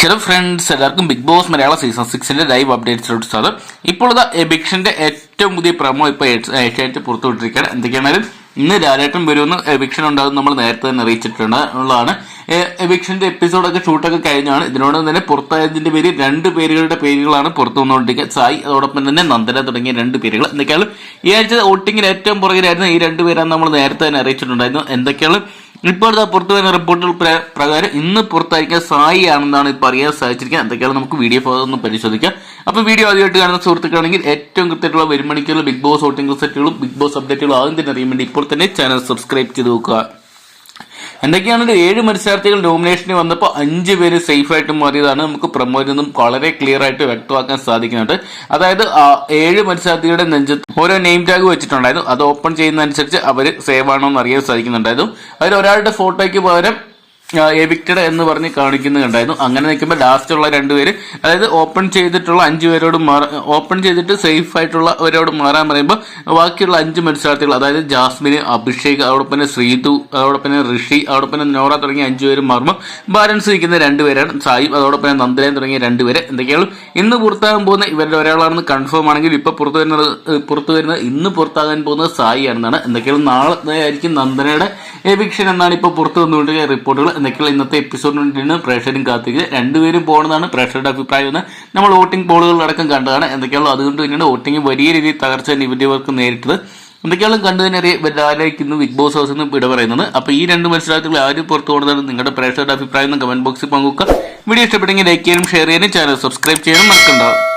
Hello friends, എല്ലാവർക്കും big boss മലയാള season 6 live അപ്ഡേറ്റ്സിലോട്ട് സ്വാഗതം. ഇപ്പോൾ എവിക്ഷന്റെ ഏറ്റവും പുതിയ പ്രമോ ഇപ്പോൾ ഏഷ്യാനെറ്റ് പുറത്തുവിട്ടിരിക്കുകയാണ്. എന്തൊക്കെയാണെങ്കിലും ഇന്ന് ലാലേട്ടൻ വരുമെന്ന് എവിക്ഷൻ ഉണ്ടാകും നമ്മൾ നേരത്തെ തന്നെ അറിയിച്ചിട്ടുണ്ട് എന്നുള്ളതാണ്. എവിക്ഷന്റെ എപ്പിസോഡൊക്കെ ഷൂട്ടൊക്കെ കഴിഞ്ഞാണ്. ഇതിനോട് തന്നെ പുറത്തായതിന്റെ പേര് രണ്ട് പേരുകളുടെ പേരുകളാണ് പുറത്തു വന്നുകൊണ്ടിരിക്കുക. സായി, അതോടൊപ്പം തന്നെ നന്ദന തുടങ്ങിയ രണ്ട് പേരുകൾ. എന്തൊക്കെയാണ് ഈ ആഴ്ച വോട്ടിങ്ങിൽ ഏറ്റവും പുറകിലായിരുന്നു ഈ രണ്ടുപേരാണ് നമ്മൾ നേരത്തെ തന്നെ അറിയിച്ചിട്ടുണ്ടായിരുന്നു. എന്തൊക്കെയാണ് ഇപ്പോഴത്തെ പുറത്തു വരുന്ന റിപ്പോർട്ടുകൾ പ്രകാരം ഇന്ന് പുറത്തായിരിക്കാൻ സായി ആണെന്നാണ് ഇപ്പോൾ അറിയാൻ സാധിച്ചിരിക്കുന്നത്. എന്തൊക്കെയാണ് നമുക്ക് വീഡിയോ ഒന്ന് പരിശോധിക്കാം. അപ്പോൾ വീഡിയോ ആദ്യമായിട്ട് കാണുന്ന സുഹൃത്തുക്കളാണെങ്കിൽ ഏറ്റവും കൃത്യമായിട്ടുള്ള വരുമണിക്കുള്ള ബിഗ് ബോസ് വോട്ടിംഗ് റിസൾട്ടുകളും ബിഗ് ബോസ് അപ്ഡേറ്റുകളും ആദ്യം തന്നെ അറിയാൻ വേണ്ടി ഇപ്പോൾ തന്നെ ചാനൽ സബ്സ്ക്രൈബ് ചെയ്ത് നോക്കുക. എന്തൊക്കെയാണ് 7 മത്സരാർത്ഥികൾ നോമിനേഷന് വന്നപ്പോൾ 5 പേര് സേഫ് ആയിട്ട് മാറിയതാണ് നമുക്ക് പ്രമോയിൽ നിന്നും വളരെ ക്ലിയർ ആയിട്ട് വ്യക്തമാക്കാൻ സാധിക്കുന്നുണ്ട്. അതായത് 7 മത്സരാർത്ഥികളുടെ നെഞ്ചത്ത് ഓരോ നെയിം ടാഗ് വെച്ചിട്ടുണ്ടായിരുന്നു. അത് ഓപ്പൺ ചെയ്യുന്ന അനുസരിച്ച് അവർ സേവ് ആണോ എന്ന് അറിയാൻ സാധിക്കുന്നുണ്ടായിരുന്നു. അതിൽ ഒരാളുടെ ഫോട്ടോയ്ക്ക് പകരം എവിക്റ്റഡ് എന്ന് പറഞ്ഞ് കാണിക്കുന്നുണ്ടായിരുന്നു. അങ്ങനെ നിൽക്കുമ്പോൾ ലാസ്റ്റ് ഉള്ള 2 പേര്, അതായത് ഓപ്പൺ ചെയ്തിട്ടുള്ള 5 പേരോട് ഓപ്പൺ ചെയ്തിട്ട് സേഫ് ആയിട്ടുള്ളവരോട് മാറാൻ പറയുമ്പോൾ ബാക്കിയുള്ള 5 മത്സരാർത്ഥികൾ, അതായത് ജാസ്മിന്, അഭിഷേക്, അതോടൊപ്പം തന്നെ ശ്രീതു, അതോടൊപ്പം തന്നെ ഋഷി, അതോടൊപ്പം തന്നെ നോറ തുടങ്ങിയ 5 പേരും മാറുമ്പോൾ ബാലൻസ് നിൽക്കുന്ന 2 പേരാണ് സായി, അതോടൊപ്പം തന്നെ നന്ദനയും തുടങ്ങിയ 2 പേര്. എന്തൊക്കെയാണ് ഇന്ന് പുറത്താകാൻ പോകുന്ന ഇവരുടെ ഒരാളാണെന്ന് കൺഫേം ആണെങ്കിൽ ഇപ്പൊ പുറത്തു വരുന്നത് ഇന്ന് പുറത്താകാൻ പോകുന്നത് സായി ആണെന്നാണ്. എന്തൊക്കെയാണ് നാളെ ആയിരിക്കും നന്ദനയുടെ എവിക്ഷൻ എന്നാണ് ഇപ്പോൾ പുറത്തു വന്നുകൊണ്ടിരിക്കുന്ന റിപ്പോർട്ടുകൾ. എന്നൊക്കെയുള്ള ഇന്നത്തെ എപ്പിസോഡിന് വേണ്ടിയാണ് പ്രേക്ഷകരും കാത്തിരിക്കുന്നത്. 2 പേരും പോകണമെന്നാണ് പ്രേക്ഷകരുടെ അഭിപ്രായം എന്ന് നമ്മൾ വോട്ടിംഗ് പോളുകളടക്കം കണ്ടതാണ്. എന്തൊക്കെയാണ് അതുകൊണ്ട് തന്നെയാണ് വോട്ടിംഗ് വലിയ രീതിയിൽ തകർച്ച തന്നെ ഇവർക്ക് നേരിട്ടത്. എന്തൊക്കെയാണ് കണ്ടു തന്നെ ആരായിരിക്കുന്നു ബിഗ് ബോസ് ഹൗസിൽ നിന്ന് വിട പറയുന്നത്. അപ്പോൾ ഈ 2 മത്സരാർത്ഥികൾ ആരും പുറത്തു പോകുന്നതാണ് നിങ്ങളുടെ പ്രേക്ഷകരുടെ അഭിപ്രായം എന്ന് കമന്റ് ബോക്സിൽ പങ്കുവെക്കുക. വീഡിയോ ഇഷ്ടപ്പെട്ടെങ്കിൽ ലൈക്ക് ചെയ്യാനും ഷെയർ ചെയ്യാനും ചാനൽ സബ്സ്ക്രൈബ് ചെയ്യാനും മറക്കണ്ട.